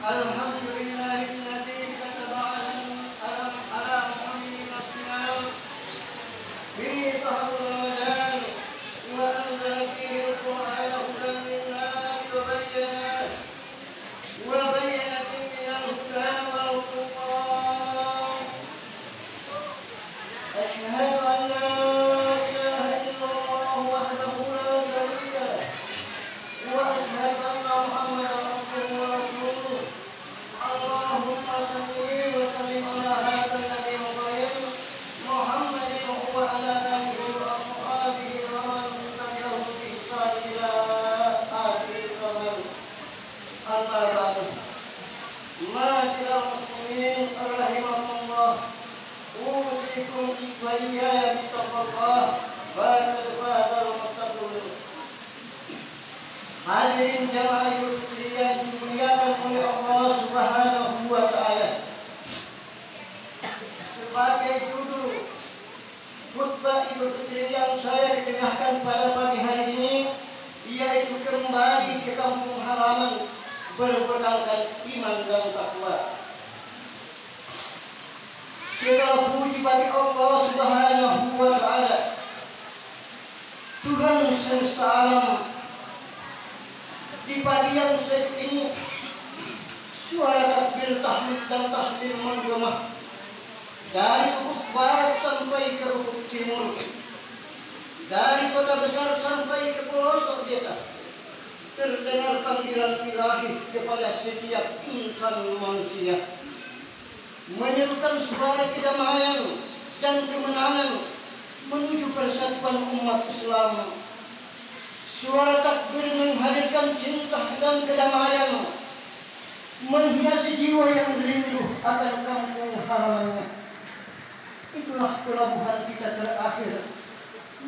Alhamdulillahilladzi kataba ala mu'minin as-siyam fi shahr Ramadan wa anzala fihi al-Qur'ana hudan lin-nas wa bayyinatin minal huda wal furqan. Asyhadu an la ilaha illallah wahdahu la syarika lah wa asyhadu anna Muhammadan abduhu wa rasuluh. Allahumma shalli wa sallim ala hadzal nabiyil karim Muhammadin wa ala alihi wa ashabihi wa man tabi'ahum bi ihsan ila akhir zaman. Amma ba'du. Ma'asyiral muslimin rahimakumullah. Usikum wa iyaya bittaqwallah wa taqwal mustaqbil. Hadirin jamaah Idul Fitri yang dimuliakan oleh Allah Subhanahu wa taala. Sebagai judul khutbah Idul Fitri yang saya ditengahkan pada pagi hari ini, yaitu kembali ke kampung halaman berbekalkan iman dan takwa. Segala puji bagi Allah Subhanahu wa taala, Tuhan semesta alam. Di pagi yang sejuk ini, suara takbir, tahmid dan tahlil menggema dari ufuk barat sampai ke ufuk timur, dari kota besar sampai ke pelosok desa. Terdengar panggilan ilahi kepada setiap insan manusia, menyerukan suara kedamaian dan kemenangan menuju persatuan umat Islam. Suara takbir menghadirkan cinta dan kedamaian, menghiasi jiwa yang rindu akan kampung halamannya. Itulah pelabuhan kita terakhir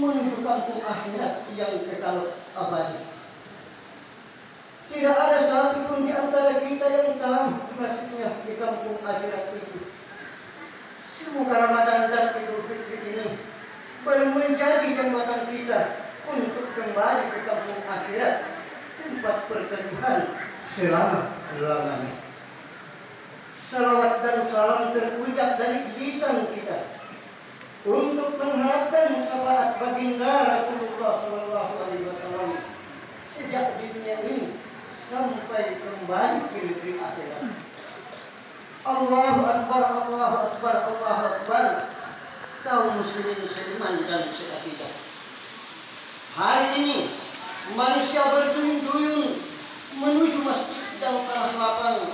menuju kampung akhirat yang kekal abadi. Tidak ada satupun di antara kita yang tahu maksudnya di kampung akhirat itu. Semoga Ramadan dan Idul Fitri ini menjadi jembatan kita untuk kembali ke kampung akhirat, tempat perteduhan selama-lamanya. Salawat dan salam terucap dari lisan kita untuk mengharapkan syafaat baginda Rasulullah SAW sejak di dunia ini sampai kembali ke negeri akhirat. Allahu Akbar, Allahu Akbar, Allahu Akbar. Kaum muslimin seiman dan seakidah. Hari ini manusia berduyun-duyun menuju masjid dan tanah lapang,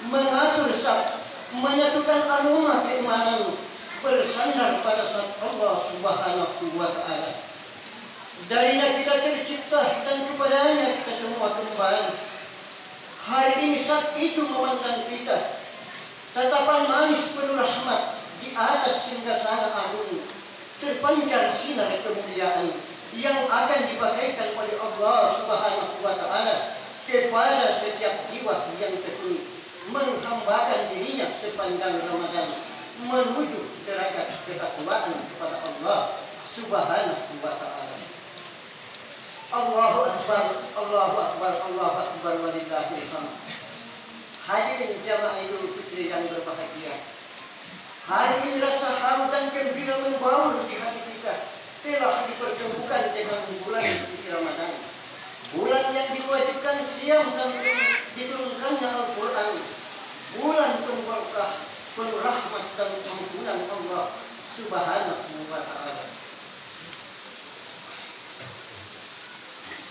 mengatur saf, menyatukan aroma keimanan, bersandar pada zat Allah Subhanahu wa taala. Darinya kita tercipta dan kepadanya kita semua kembali. Hari ini saat itu memandang kita, tatapan manis penuh rahmat di atas singgasana agung, terpancar sinar kemuliaan yang akan dipakaikan oleh Allah Subhanahu wa taala kepada setiap jiwa yang tekun menghambakan dirinya sepanjang Ramadan menuju derajat ketakwaan kepada Allah Subhanahu wa taala. Allahu Akbar, Allahu Akbar, Allahu Akbar walillahil hamd. Hadirin jamaah Idul Fitri yang berbahagia. Hari ini rasa haru dan gembira membaur di hati kita telah dipertemukan dengan bulan suci Ramadan, bulan yang diwajibkan siam dan diturunkannya Al-Quran, bulan pemberkah, penuh rahmat dan ampunan Allah Subhanahu wa taala.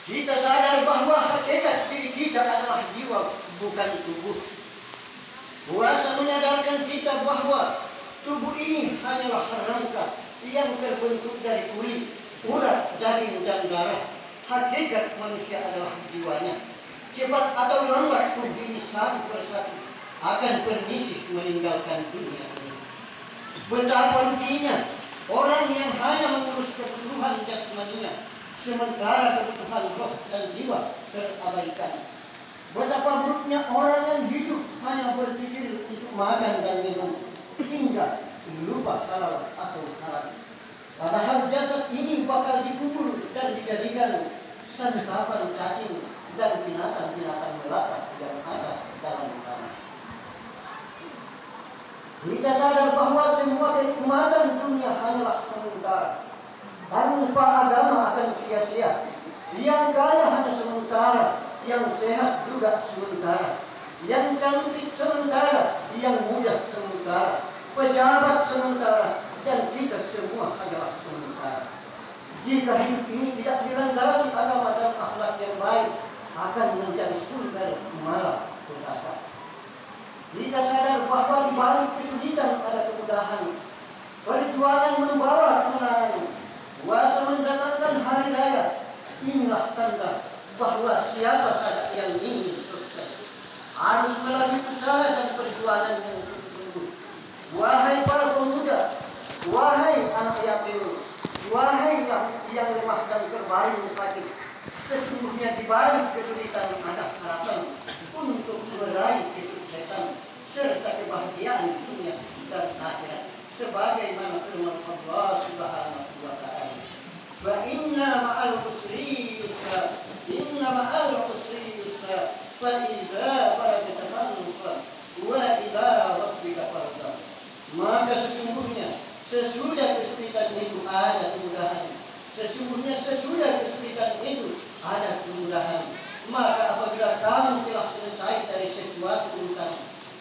Kita sadar bahwa hakikat diri kita adalah jiwa, bukan tubuh. Puasa menyadarkan kita bahwa tubuh ini hanyalah rangka yang terbentuk dari kulit, urat, daging, dan darah. Hakikat manusia adalah jiwanya. Cepat atau lambat tubuh ini satu persatu akan permisi meninggalkan dunia ini. Betapa ruginya orang yang hanya mengurus kebutuhan jasmaninya, sementara kebutuhan roh dan jiwa terabaikan. Betapa buruknya orang yang hidup hanya berpikir untuk makan dan minum, hingga lupa halal atau haram. Padahal jasad ini bakal dikubur dan dijadikan santapan cacing dan binatang-binatang melata yang ada dalam tanah. Kita sadar bahwa semua kenikmatan dunia hanyalah sementara. Tanpa agama akan sia-sia. Yang kaya hanya sementara, yang sehat juga sementara, yang cantik sementara, yang muda sementara, pejabat sementara, dan kita semua hanyalah sementara. Jika hidup ini tidak dilandasi agama dan akhlak yang baik, akan menjadi sumber malapetaka. Kita sadar bahwa di balik kesulitan ada kemudahan. Perjuangan membawa kemenangan. Puasa mendatangkan hari raya. Inilah tanda bahwa siapa saja yang ingin sukses harus melalui usaha dan perjuangan yang sungguh-sungguh. Wahai para pemuda, wahai anak yatim, wahai yang lemah dan terbaring sakit, sesungguhnya di balik kesulitan ada harapan untuk meraih kesuksesan serta kebahagiaan dunia dan akhirat, sebagaimana firman Allah Subhanahu wa taala, "Wa inna ma'al usri yusra, inna ma'al usri yusra, fa idza faragta fansab, wa ila rabbika farghab." Maka sesungguhnya sesudah kesulitan itu ada kemudahan. Sesungguhnya sesudah kesulitan itu ada kemudahan. Maka apabila kamu telah selesai dari sesuatu urusan,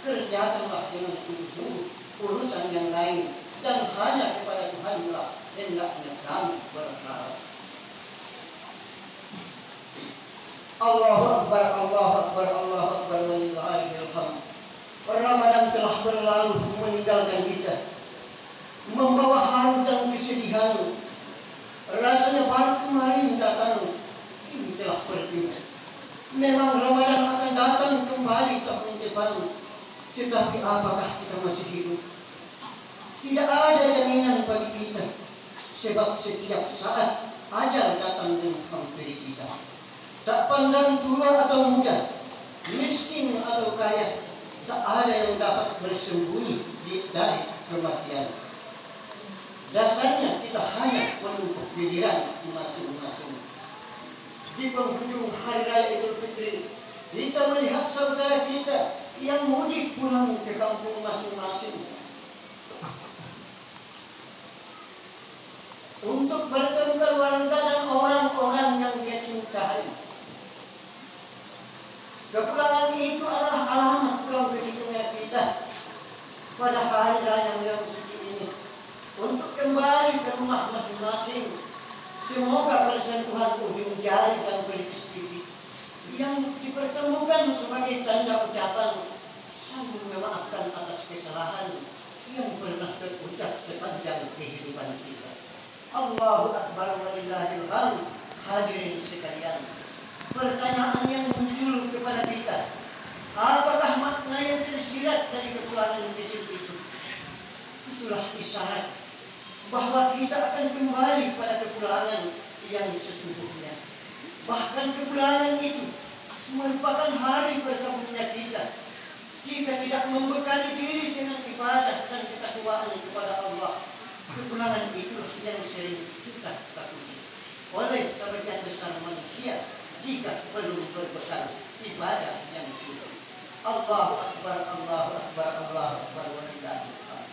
kerjakanlah dengan sungguh-sungguh urusan yang lain, dan hanya kepada Tuhanlah hendaknya kamu berharap. Allahu Akbar, Allahu Akbar, Allahu Akbar, walillahil hamd. Ramadan telah berlalu meninggalkan kita, membawa haru dan kesedihan. Rasanya baru kemarin datang, ini telah pergi. Memang Ramadan akan datang kembali tahun depan, tetapi apakah kita masih hidup? Tidak ada jaminan bagi kita, sebab setiap saat ajal datang dan menghampiri kita. Tak pandang tua atau muda, miskin atau kaya, tak ada yang dapat bersembunyi dari kematian. Dasarnya kita hanya menumpuk giliran masing-masing. Di penghujung hari raya Idul Fitri, kita melihat saudara kita yang mudik pulang ke kampung masing-masing untuk bertemu keluarga dan orang-orang yang dia cintai. Kepulangan itu adalah alamat pulang begitunya kita pada hari raya yang suci ini, untuk kembali ke rumah masing-masing. Semoga persentuhan ujung jari dan pelipis pipi yang dipertemukan sebagai tanda ucapan saling memaafkan atas kesalahan yang pernah terucap sepanjang kehidupan kita. Allahu Akbar, walillahil hamd. Hadirin sekalian, pertanyaan yang muncul kepada kita, apakah makna yang tersirat dari kepulangan kecil itu? Itulah isyarat bahwa kita akan kembali pada kepulangan yang sesungguhnya. Bahkan kepulangan itu merupakan hari berkabulnya kita jika tidak membekali diri dengan ibadah dan ketakwaan kepada Allah. Kepulangan itulah yang sering kita takuti oleh sebagian besar manusia jika belum berbekal ibadah yang cukup. Allahu Akbar, Allahu Akbar, Allahu Akbar, walillahil hamd.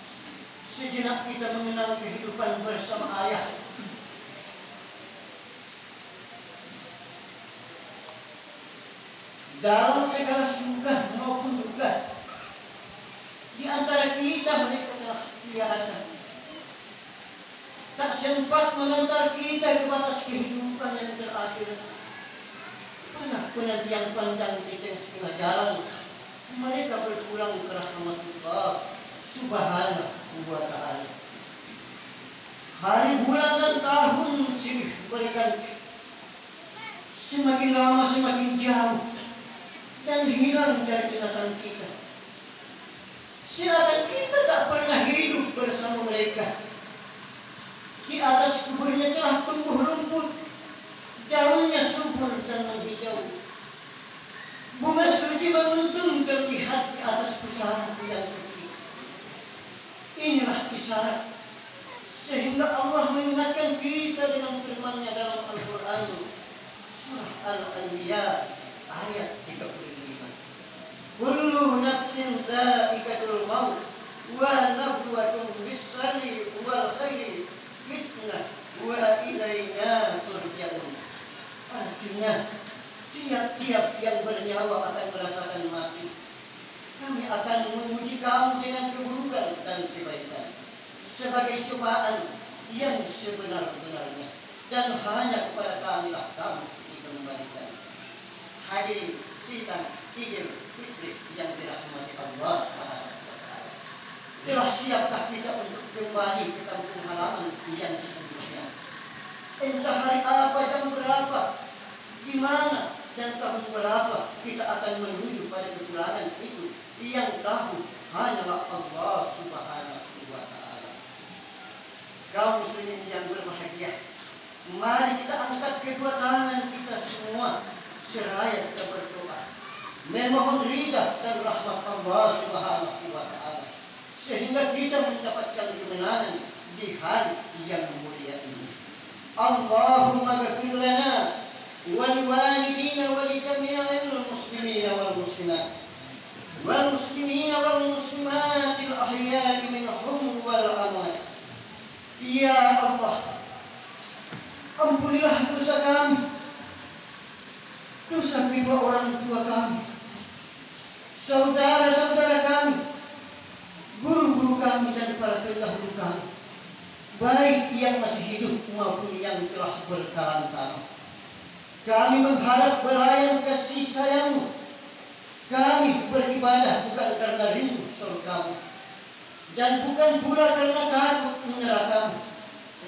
Sejenak kita mengenal kehidupan bersama ayah. Dalam segala suka maupun duka, di antara kita mereka telah tiada. Tak sempat mengantar kita ke batas kehidupan yang terakhir. Pada penantian panjang di tengah jalan, mereka berpulang ke rahmatullah Subhanahu wa ta'ala. Hari, bulan, dan tahun silih berganti, semakin lama semakin jauh, dan hilang dari ingatan kita. Seakan kita tak pernah hidup bersama mereka. Di atas kuburnya telah tumbuh rumput, daunnya subur dan menghijau. Bunga suci menguntung terlihat di atas pusara yang sepi. Inilah isyarat sehingga Allah mengingatkan kita dengan firman-Nya dalam Al-Quran, surah Al-Anbiya ayat 35. Kullu nafsin za'iqatul maut wa nabluwakum bis-syarri wal khairi fitnah wa ilaina turja'un. Artinya tiap-tiap yang bernyawa akan merasakan mati. Kami akan menguji kamu dengan keburukan dan kebaikan sebagai cobaan yang sebenar-benarnya, dan hanya kepada kamilah kamu dikembalikan. Hadirin sidang Idul Fitri yang dirahmati Allah SWT. Telah siapkah kita untuk kembali ke kampung halaman yang sesungguhnya? Entah hari apa, jam berapa, di mana dan tahun berapa kita akan menuju pada kepulangan itu yang tahu hanyalah Allah Subhanahu wa Ta'ala. Kaum muslimin yang berbahagia, mari kita angkat kedua tangan kita semua seraya kita berdoa memohon ridha dan rahmat Allah Subhanahu wa Ta'ala, sehingga kita mendapatkan kemenangan di hari yang mulia ini. Allahumma ghfir lana wal walidina wa li jami'il muslimina wal muslimat wal muslimina wal muslimatil ahya'i minhum wal amwat. Ya Allah, ampunilah dosa kami, dosa kedua orang tua kami, saudara-saudara kami, guru-guru kami dan para pendahulu kami, baik yang masih hidup maupun yang telah berkalanta. Kami mengharap belayan kasih sayang-Mu. Kami beribadah bukan karena rindu surga-Mu, dan bukan pula karena takut neraka-Mu,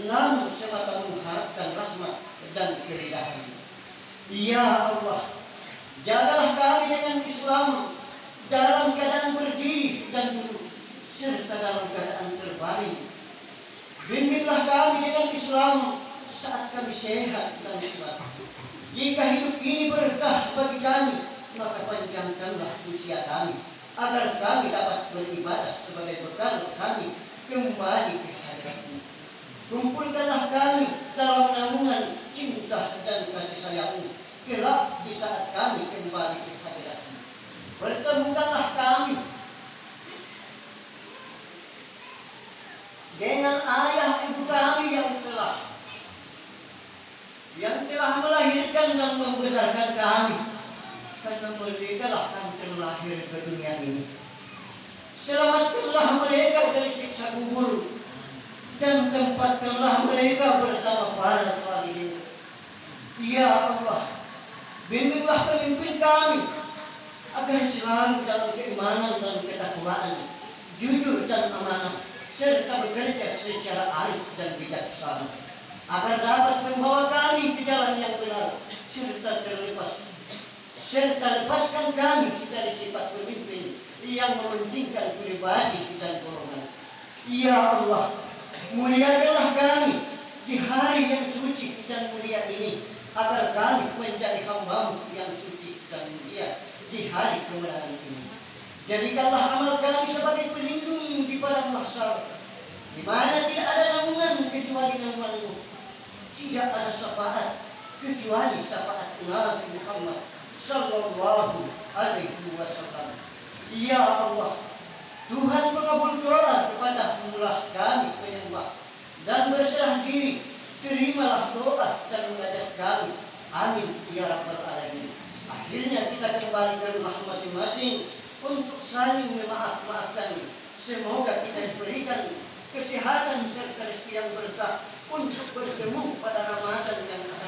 namun semata mengharapkan rahmat dan keridhaan-Mu. Ya Allah, jagalah kami dengan Islam dalam keadaan berdiri dan duduk, serta dalam keadaan terbaring. Bimbinglah kami dengan Islam saat kami sehat dan kuat. Jika hidup ini berkah bagi kami, maka panjangkanlah usia kami, agar kami dapat beribadah sebagai bekal kami kembali ke hadirat-Mu. Kumpulkanlah kami dalam naungan cinta dan kasih sayang-Mu kelak di saat kami kembali ke hadirat-Mu. Pertemukanlah kami dengan ayah ibu kami yang telah melahirkan dan membesarkan kami, karena mereka lah kami terlahir ke dunia ini. Selamatkanlah mereka dari siksa kubur, dan tempatkanlah mereka bersama para sholihin. Ya Allah, bimbinglah pemimpin kami agar selalu dalam keimanan dan ketakwaan, jujur dan amanah, serta bekerja secara arif dan bijaksana, agar dapat membawa kami ke jalan yang benar, serta lepaskan kami dari sifat pemimpin yang mementingkan pribadi dan golongan. Ya Allah, muliakanlah kami di hari yang suci dan mulia ini, agar kami menjadi hamba-Mu yang suci dan mulia di hari kemenangan ini. Jadikanlah amal kami sebagai pelindung di padang mahsyar, di mana tidak ada naungan kecuali naungan-Mu, tidak ada syafaat kecuali syafaat Nabi Muhammad sallallahu alaihi wasallam. Ya Allah, Tuhan pengabul doa, kepada-Mu lah kami menyembah dan berserah diri. Terimalah doa dan mengajak kami. Amin ya rabbal alamin. Akhirnya kita kembali ke rumah masing-masing untuk saling memaaf-maafkan. Semoga kita diberikan kesehatan serta rezeki yang berkah untuk bertemu pada Ramadan yang akan